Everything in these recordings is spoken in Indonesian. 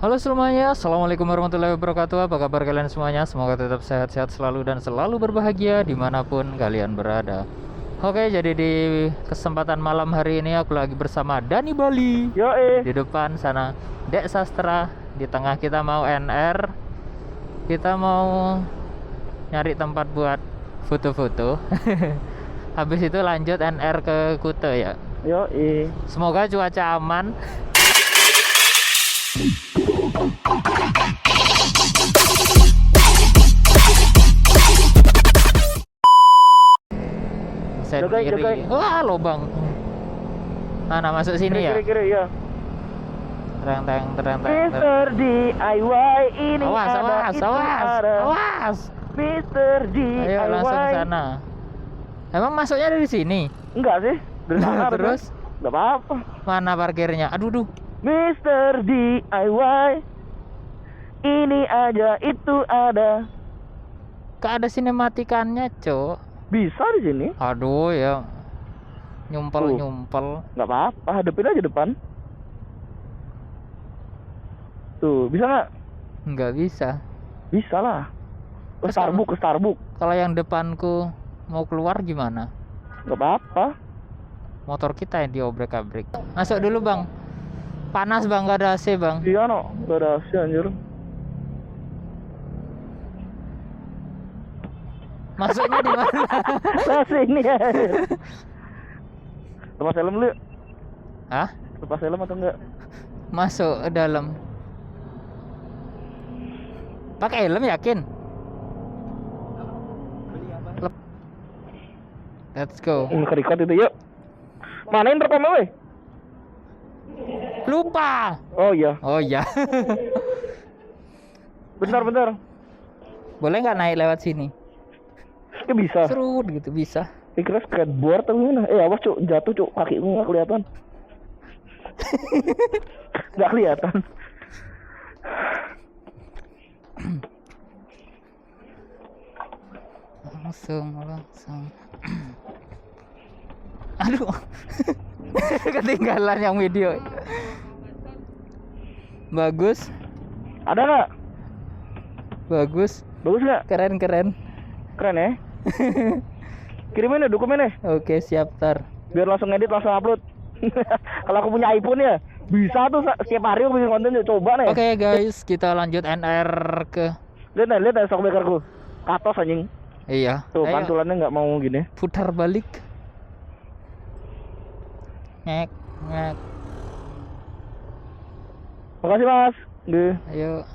Halo semuanya, Assalamualaikum warahmatullahi wabarakatuh. Apa kabar kalian semuanya? Semoga tetap sehat-sehat selalu dan selalu berbahagia dimanapun kalian berada. Oke, jadi di kesempatan malam hari ini aku lagi bersama Dani Bali. Di depan sana Dek Sastra, di tengah kita mau NR. Kita mau nyari tempat buat foto-foto. Habis itu lanjut NR ke Kuta ya. Semoga cuaca aman. Jogai. Wah, lubang. Mana masuk sini ya? Kiri ya. Terang. Mister DIY ini Awas. Mister DIY. Ayo langsung ke sana. Emang masuknya dari sini? Enggak sih, dari sana. Terus? Enggak apa-apa. Mana parkirnya? Aduh. Mister DIY. Ini aja itu ada. Gak ada sinematikannya, Cok. Bisa di sini. Aduh ya. Nyumpel. Enggak apa-apa, hadapin aja depan. Tuh, bisa nggak? Nggak bisa. Bisa lah. Ke Terus Starbucks. Kalau yang depanku mau keluar gimana? Nggak apa-apa. Motor kita yang diobrak-abrik. Masuk dulu, Bang. Panas, Bang, gak ada AC, Bang. Iya, no. Nggak ada AC, anjir. Masuknya di mana? Nah, sini ya. Lepas helm dulu. Hah? Lepas helm atau enggak? Masuk ke dalam. Pakai helm yakin? Let's go. Kerikat itu, yuk. Manain rekamnya, weh? Lupa. Oh iya. Bentar. Boleh nggak naik lewat sini? Bisa. Serut gitu bisa. Kira skateboard atau gimana? Awas cuk, jatuh cuk, kakiku nggak kelihatan. Nggak kelihatan. Langsung. Aduh. Ketinggalan yang video. Bagus. Ada nggak? Bagus nggak? Keren. Keren ya. Kirimin ya dokumennya. Oke, siap tar. Biar langsung edit, langsung upload. Kalau aku punya iPhone ya bisa tuh setiap hari aku bikin konten. Coba nih. Oke, guys, kita lanjut NR ke. Lihat shockbreakerku. Katos anjing. Iya. Tuh pantulannya nggak mau gini. Putar balik. Ngek. Makasih mas. Ayo.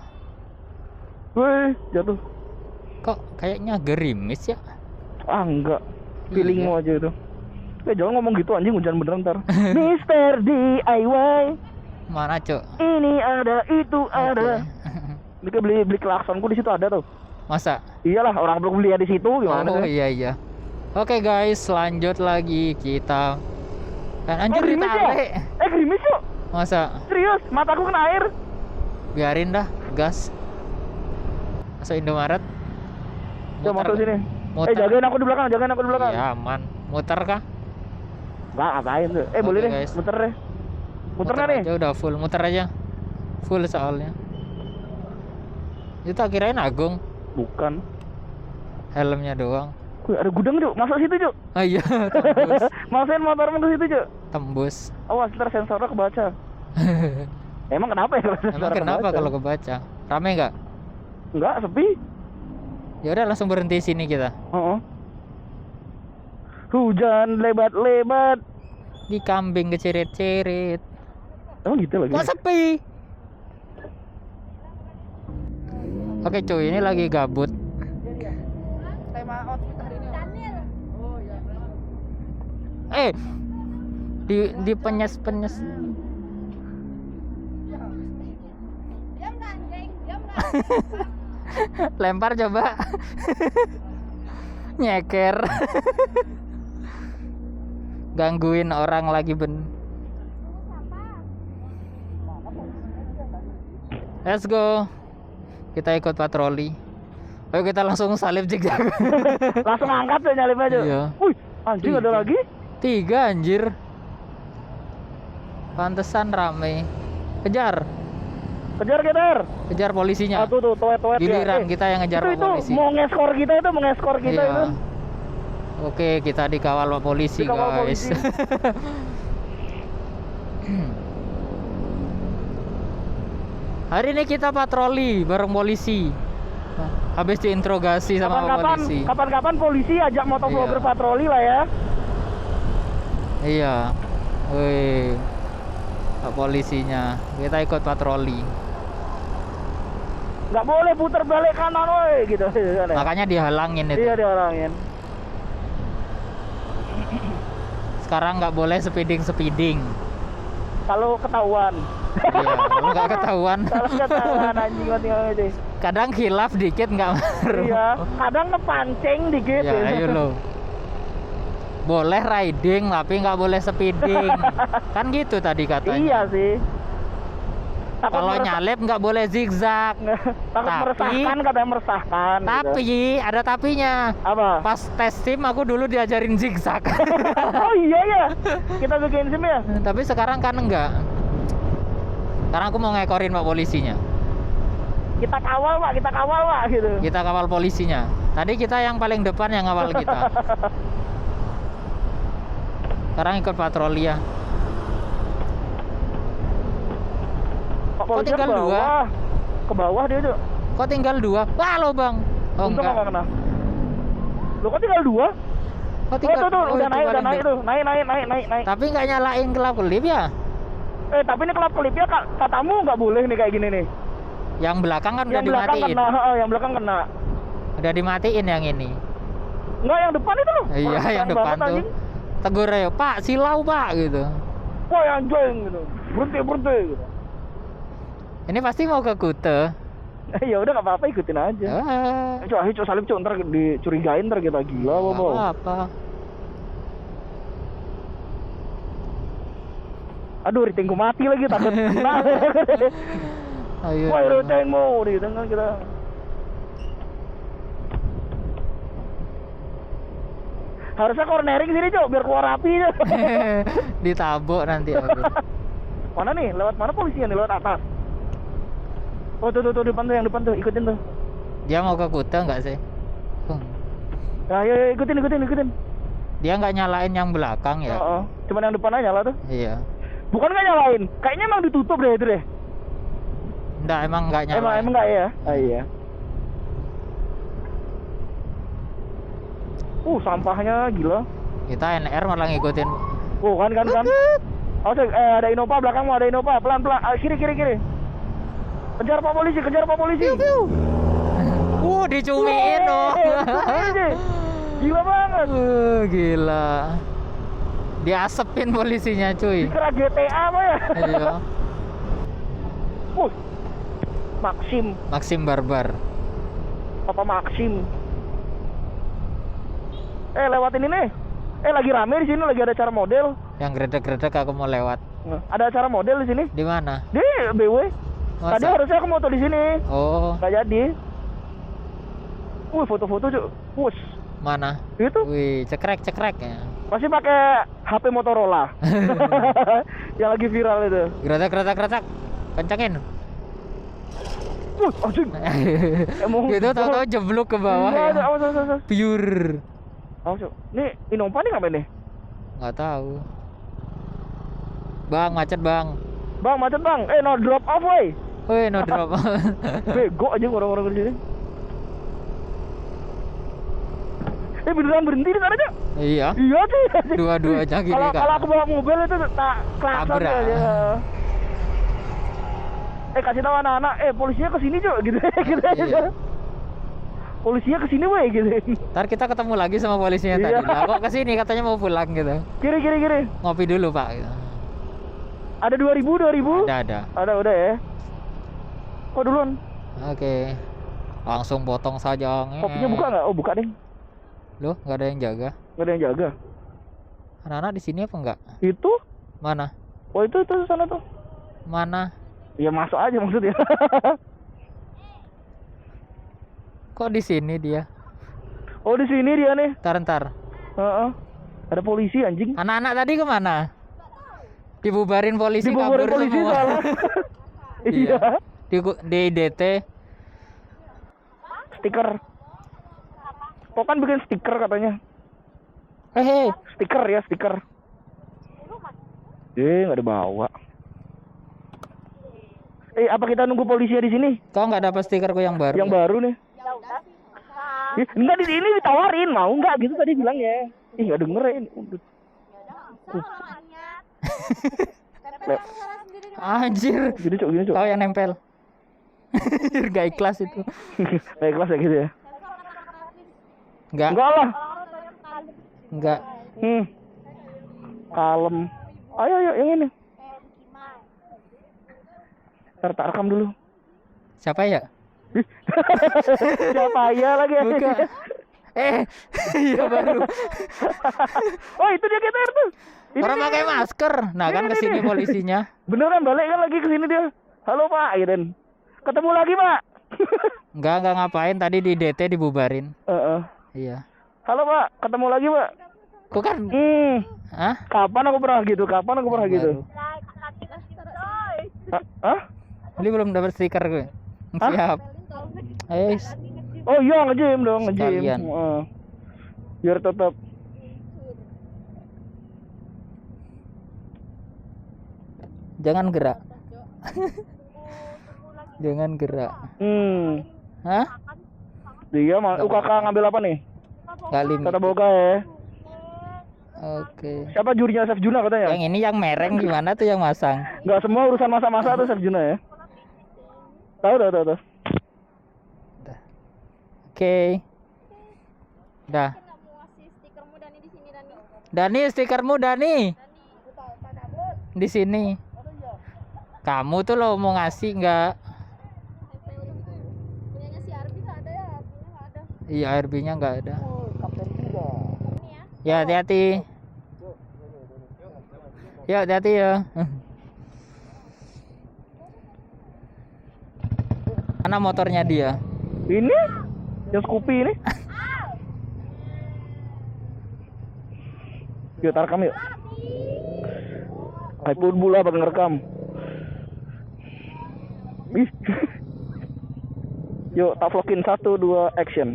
Wih, jatuh. Kok kayaknya gerimis ya? Enggak. Feelingmu Iya. aja itu. Jangan ngomong gitu anjing, hujan beneran ntar. Mister DIY. Mana, Cok? Ini ada, itu ada. Ini beli klaksonku di situ ada tuh. Masa? Iyalah, orang belum beli di situ gimana Oh sih? iya. Oke guys, lanjut lagi kita. Dan anjir ditarik. Gerimis yuk. Masa? Serius, mataku kena air. Biarin dah, gas. Masuk Indomaret. Coba masuk sini. Muter. Jagain aku di belakang. Ya aman. Muter kah? Enggak, ngapain tuh? Boleh deh, guys. muter deh. Muter nggak nih? Aja udah full, muter aja. Full soalnya. Itu tak kirain Agung. Bukan. Helmnya doang. Ada gudang, Cuk. Masuk situ, Cuk. Oh iya, tembus. Masukin motormu ke situ, Cuk. Tembus. Awas, ntar sensornya kebaca. Emang kenapa ya? Emang kenapa kalau kebaca? Rame nggak? Enggak, sepi. Ya udah langsung berhenti sini kita. Hujan lebat-lebat. Di kambing keceret-ceret. Emang gitu lagi? Kok sepi? Oke cuy, ini lagi gabut. Tema outfit hari ini. Di penyes-penyes. Lempar coba. Nyeker. Gangguin orang lagi Let's go. Kita ikut patroli. Ayo kita langsung salib zigzag. Langsung angkat tuh nyalip aja. Iya. Wih, anjing ada lagi? 3 anjir. Pantesan rame. Kejar. Kejar. Kejar polisinya. Tuh, toet Giliran ya. kita yang ngejar Pak Itu polisi. mau ngeskor kita Iya. itu. Oke, kita dikawal Pak polisi, Dikawal guys. polisi. Hari ini kita patroli bareng polisi. Habis diinterogasi sama Pak polisi. Kapan-kapan polisi ajak motovlogger Iya. patroli lah ya. Iya. Wih. Pak polisinya. Kita ikut patroli. Nggak boleh putar balik kanan woi gitu kan ya. Makanya dihalangin itu. Iya diorangin. Sekarang nggak boleh speeding. Kalau ketahuan. Iya, kalau nggak ketahuan. Kalau ketahuan anjing mati aja. Kadang khilaf dikit nggak ngaruh. Iya, kadang ngepancing dikit. Ya, ayo lo. Boleh riding tapi nggak boleh speeding. Kan gitu tadi katanya. Iya sih. Takut Kalau meresah- nyalip nggak boleh zigzag. takut Tapi- meresahkan, katanya meresahkan. Gitu. Tapi ada tapinya. Apa? Pas tes SIM aku dulu diajarin zigzag. Oh iya ya, kita bikin SIM ya. Tapi sekarang kan enggak. Sekarang aku mau ngekorin Pak polisinya. Kita kawal pak gitu. Kita kawal polisinya. Tadi kita yang paling depan yang ngawal kita. Sekarang ikut patroli ya. Pak Kok polisi tinggal ke dua? bawah. Ke bawah dia tuh. Kok tinggal 2? Wah lo bang. Oh Untung enggak. nggak kena. Lo kok tinggal 2? Kok tinggal? Tuh, oh, udah itu naik paling depan. tuh. Naik. Tapi nggak nyalain kelap-kelip ya? Tapi ini kelap kelipnya katamu nggak boleh nih kayak gini nih. Yang belakang kan udah Yang belakang dimatiin. kena, yang belakang kena. Udah dimatiin yang ini. Enggak, yang depan itu loh. Iya, Keren yang depan banget, tuh. anjing. Tegur aja, Pak, silau Pak gitu. Wah anjing gitu. Berhenti gitu. Ini pasti mau ke Kute. Ya udah nggak apa-apa, ikutin aja. Ayo salib cok, ntar dicurigain ntar kita gila Nggak apa. apa. Aduh, ritingku mati lagi takut. Nah. Ayo. Wah, ritingmu gitu kan kita. Harusnya cornering sini cok, biar keluar api aja. Ditabok nanti aku. Mana nih? Lewat mana polisinya nih? Lewat atas. Oh tuh depan tuh, ikutin tuh. Dia mau ke Kute nggak sih? Nah, ya ikutin. Dia nggak nyalain yang belakang ya? Cuman yang depan aja nyala tuh. Iya. Bukan nggak nyalain, kayaknya emang ditutup deh itu deh. Enggak, emang nggak nyalain. Emang nggak ya? Ah iya. Sampahnya gila. Kita NR malah ngikutin. Kan. Awas, ada Innova belakangmu, ada Innova. Pelan. Kiri. Kejar Pak polisi. Dicumiin dong. Gila banget. Gila. Diasepin polisinya cuy. Dikira GTA apa ya? Iya. Maxim Barbar. Papa Maxim. Lewatin ini. Lagi rame di sini, lagi ada acara model. Yang gredek-gredek aku mau lewat. Ada acara model di sini. Di mana? Di BW. Masa? Tadi harusnya aku moto di sini. Oh, Nggak jadi. Foto-foto cuk. mana? Itu Wih, cekrek ya. masih pakai HP Motorola. Yang lagi viral itu. Geratak. Kencengin. Anjing. Emang Gitu tahu-tahu jeblok ke bawah Iya, ya. awas. Pure. Awas, Cuk. Nih Innova nih ngapain nih? Nggak tahu. Bang, macet bang. Bang, macet bang. No drop off woy. Wih, no drop. Bego aja orang-orang di sini. Beneran berhenti di sana aja. Iya. Iya sih. Dua-duanya gini Kalau kan. aku bawa mobil itu tak klakson Tabrak. aja. Kasih tahu anak-anak, polisinya kesini cuk, gitu. Iya. Polisinya kesini woy gitu. Ntar kita ketemu lagi sama polisinya tadi. Iya. Lah, kok kesini katanya mau pulang gitu. Kiri. Ngopi dulu pak. Gitu. Ada 2000? Ada. Ada udah ya. Kok duluan? Oke. Langsung potong saja. Kopinya buka nggak? Oh buka deh. Loh, nggak ada yang jaga. Nggak ada yang jaga. Anak-anak di sini apa enggak? Itu? Mana? Oh itu sana tuh. Mana? Ya masuk aja maksudnya. Kok di sini dia? Oh di sini dia nih. Ntar. Ada polisi anjing. Anak-anak tadi kemana? Dibubarin polisi Dibubarin kabur polisi semua. salah. Iya. di DT. Stiker. Kok kan bikin stiker katanya. Stiker ya, stiker. Nggak dibawa. Apa kita nunggu polisi di sini? Kau nggak dapat stikerku yang baru? Yang baru nih. Enggak, ini ditawarin, mau nggak gitu tadi bilangnya. Nggak dengerin. Anjir. Gini cok. Kau yang nempel. Gak ikhlas itu. Gak ikhlas ya gitu ya? Enggak lah. Enggak. Kalem. Ayo yang ini. Ntar tak rekam dulu. Siapa ya? Siapa ya lagi? Buka. Iya baru. Oh itu dia GTR tuh. Orang pakai masker. Nah kan kesini polisinya. Bener kan, balik kan lagi kesini dia. Halo Pak, gitu. Ketemu lagi Pak. Enggak ngapain, tadi di DT dibubarin. Iya. Halo Pak, ketemu lagi Pak. Kok kan? Hah? Kapan aku pernah gitu? Hah? Ini belum dapat stiker gue. Siap. Oh iya, nge-gym dong, Sekalian. Biar tetap. Jangan gerak. Jangan gerak. Hah? Dia kakak ngambil apa nih? Kali Kata boga ya. Oke. Siapa jurinya Chef Juna katanya? Yang ini yang mereng gimana tuh yang masang? Enggak semua urusan masak-masak tuh Chef Juna ya. Tahu. Oke. Dah. Dani, stikermu Dani. Di sini. Kamu tuh lo mau ngasih nggak? Punyanya si Arbi nggak ada ya? Punya nggak ada. Iya, RB-nya nggak ada. Kapten juga. Ya hati-hati. Ya hati-hati ya. Mana motornya dia? Ini? Yang Scoopy ini? Yuk, rekam yuk. iPhone bula bakal ngerekam. Yuk, tak vlogin 1, 2, action.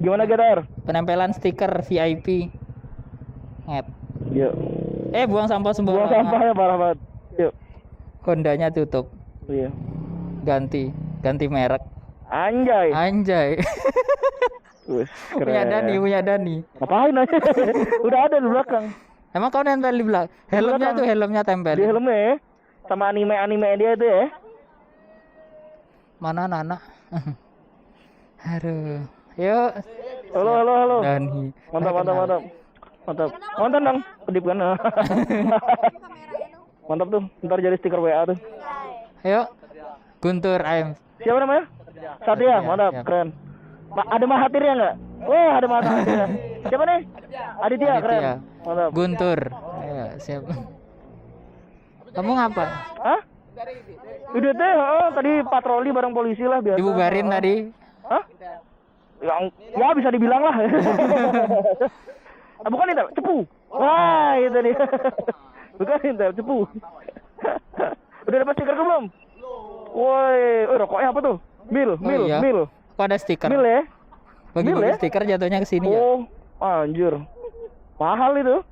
Gimana GTR? Penempelan stiker VIP. Ngep. Yuk. Buang sampah Buang sembarangan. sampahnya parah banget. Yuk. Hondanya tutup. Iya. Ganti merek. Anjay. Wih, Punya Dani. Ngapain aja? Udah ada di belakang. Emang kau nempel di belakang? Helmnya tempel. Di helmnya ya. Sama anime dia itu ya. Mana Nana? Aduh. Yuk. Halo. Dani. Mantap. Nonton dong. Kedip kan. Mantap tuh. Ntar jadi stiker WA tuh. Yuk. Guntur AM. Siapa namanya? Satria. Mantap. Siap. Keren. Ada Mahathirnya nggak? Wah, ada Mahathirnya. Siapa nih? Aditya. Keren. Mantap. Guntur. Ayo, siap. Kamu ngapa? Hah? Udah teh, tadi patroli bareng polisi lah biasa. Dibubarin tadi. Hah? Ya bisa dibilang lah. Bukan Intel, cepu. Wah, itu nih. Bukan Intel, cepu. Udah dapat stiker belum? Woi, rokoknya apa tuh? Mil. Kok ada stiker? Mil ya? Bagi-bagi ya? stiker jatuhnya ke sini ya. Oh, anjir. Mahal itu.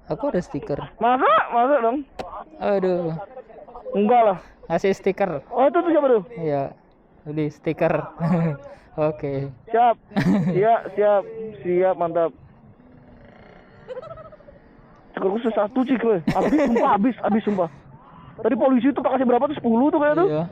Aku ada stiker. Masa dong? Aduh. Enggak lah. Ngasih stiker. Oh, itu tuh siapa tuh? Iya. Beli stiker. Oke. Siap. Siap, mantap. Stiker khusus 1 cik gue. Habis sumpah. Tadi polisi tuh tak kasih berapa tuh? 10 tuh kayaknya tuh. Iya.